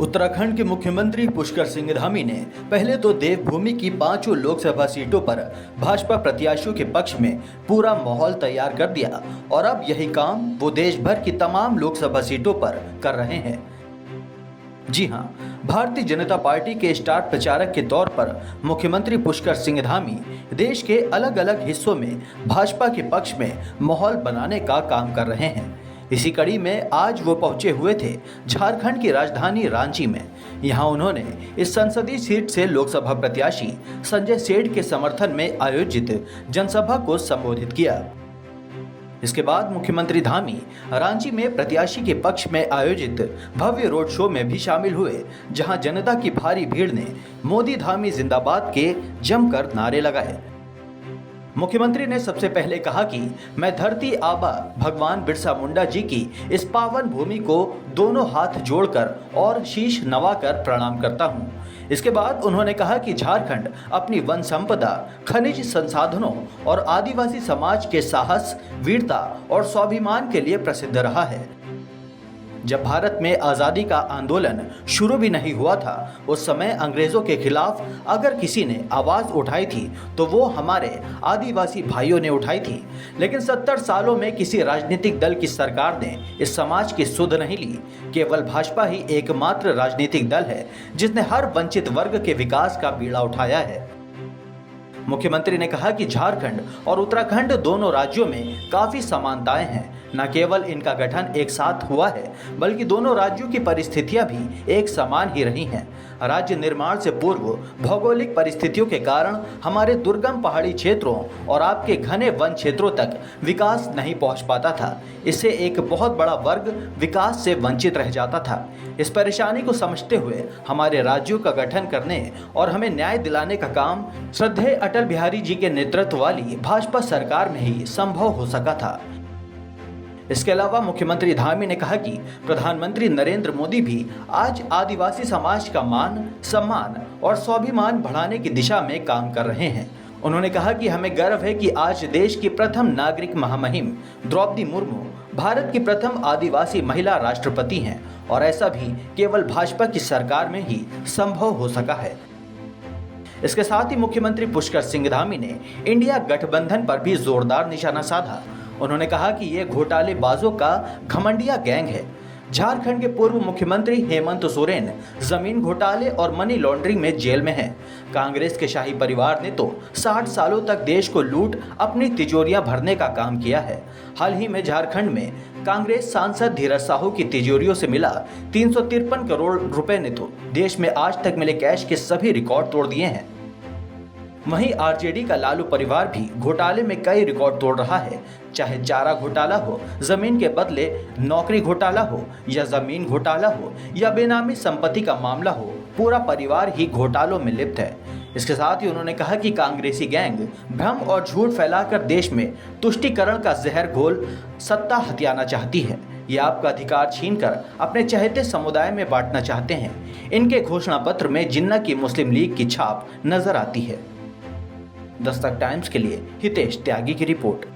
उत्तराखंड के मुख्यमंत्री पुष्कर सिंह धामी ने पहले तो देवभूमि की 5 लोकसभा सीटों पर भाजपा प्रत्याशियों के पक्ष में पूरा माहौल तैयार कर दिया और अब यही काम वो देश भर की तमाम लोकसभा सीटों पर कर रहे हैं। जी हां, भारतीय जनता पार्टी के स्टार प्रचारक के तौर पर मुख्यमंत्री पुष्कर सिंह धामी देश के अलग अलग हिस्सों में भाजपा के पक्ष में माहौल बनाने का काम कर रहे हैं। इसी कड़ी में आज वो पहुंचे हुए थे झारखंड की राजधानी रांची में। यहां उन्होंने इस संसदीय सीट से लोकसभा प्रत्याशी संजय सेठ के समर्थन में आयोजित जनसभा को संबोधित किया। इसके बाद मुख्यमंत्री धामी रांची में प्रत्याशी के पक्ष में आयोजित भव्य रोड शो में भी शामिल हुए, जहां जनता की भारी भीड़ ने मोदी धामी जिंदाबाद के जमकर नारे लगाए। मुख्यमंत्री ने सबसे पहले कहा कि मैं धरती आबा भगवान बिरसा मुंडा जी की इस पावन भूमि को दोनों हाथ जोड़कर और शीश नवाकर प्रणाम करता हूं। इसके बाद उन्होंने कहा कि झारखंड अपनी वन संपदा, खनिज संसाधनों और आदिवासी समाज के साहस, वीरता और स्वाभिमान के लिए प्रसिद्ध रहा है। जब भारत में आज़ादी का आंदोलन शुरू भी नहीं हुआ था, उस समय अंग्रेज़ों के खिलाफ अगर किसी ने आवाज़ उठाई थी तो वो हमारे आदिवासी भाइयों ने उठाई थी। लेकिन 70 सालों में किसी राजनीतिक दल की सरकार ने इस समाज की सुध नहीं ली। केवल भाजपा ही एकमात्र राजनीतिक दल है जिसने हर वंचित वर्ग के विकास का बीड़ा उठाया है। मुख्यमंत्री ने कहा कि झारखंड और उत्तराखंड दोनों राज्यों में काफ़ी समानताएं हैं। न केवल इनका गठन एक साथ हुआ है, बल्कि दोनों राज्यों की परिस्थितियां भी एक समान ही रही हैं। राज्य निर्माण से पूर्व भौगोलिक परिस्थितियों के कारण हमारे दुर्गम पहाड़ी क्षेत्रों और आपके घने वन क्षेत्रों तक विकास नहीं पहुंच पाता था। इससे एक बहुत बड़ा वर्ग विकास से वंचित रह जाता था। इस परेशानी को समझते हुए हमारे राज्यों का गठन करने और हमें न्याय दिलाने का काम श्रद्धेय अटल बिहारी जी के नेतृत्व वाली भाजपा सरकार में ही संभव हो सका था। इसके अलावा मुख्यमंत्री धामी ने कहा कि प्रधानमंत्री नरेंद्र मोदी भी आज आदिवासी समाज का मान, सम्मान और स्वाभिमान बढ़ाने की दिशा में काम कर रहे हैं। उन्होंने कहा कि हमें गर्व है कि आज देश की प्रथम नागरिक महामहिम द्रौपदी मुर्मू भारत की प्रथम आदिवासी महिला राष्ट्रपति हैं और ऐसा भी केवल भाजपा की सरकार में ही संभव हो सका है। इसके साथ ही मुख्यमंत्री पुष्कर सिंह धामी ने इंडिया गठबंधन पर भी जोरदार निशाना साधा। उन्होंने कहा कि ये घोटालेबाजों का घमंडिया गैंग है। झारखंड के पूर्व मुख्यमंत्री हेमंत सोरेन जमीन घोटाले और मनी लॉन्ड्रिंग में जेल में हैं। कांग्रेस के शाही परिवार ने तो 60 सालों तक देश को लूट अपनी तिजोरियां भरने का काम किया है। हाल ही में झारखंड में कांग्रेस सांसद धीरज साहू की तिजोरियों से मिला 353 करोड़ रुपए ने तो देश में आज तक मिले कैश के सभी रिकॉर्ड तोड़ दिए हैं। वहीं आरजेडी का लालू परिवार भी घोटाले में कई रिकॉर्ड तोड़ रहा है। चाहे चारा घोटाला हो, जमीन के बदले नौकरी घोटाला हो या जमीन घोटाला हो या बेनामी संपत्ति का मामला हो, पूरा परिवार ही घोटालों में लिप्त है। इसके साथ ही उन्होंने कहा कि कांग्रेसी गैंग भ्रम और झूठ फैलाकर देश में तुष्टीकरण का जहर घोल सत्ता हथियाना चाहती है। ये आपका अधिकार छीनकर अपने चहेते समुदाय में बांटना चाहते हैं। इनके घोषणा पत्र में जिन्ना की मुस्लिम लीग की छाप नजर आती है। दस्तक टाइम्स के लिए हितेश त्यागी की रिपोर्ट।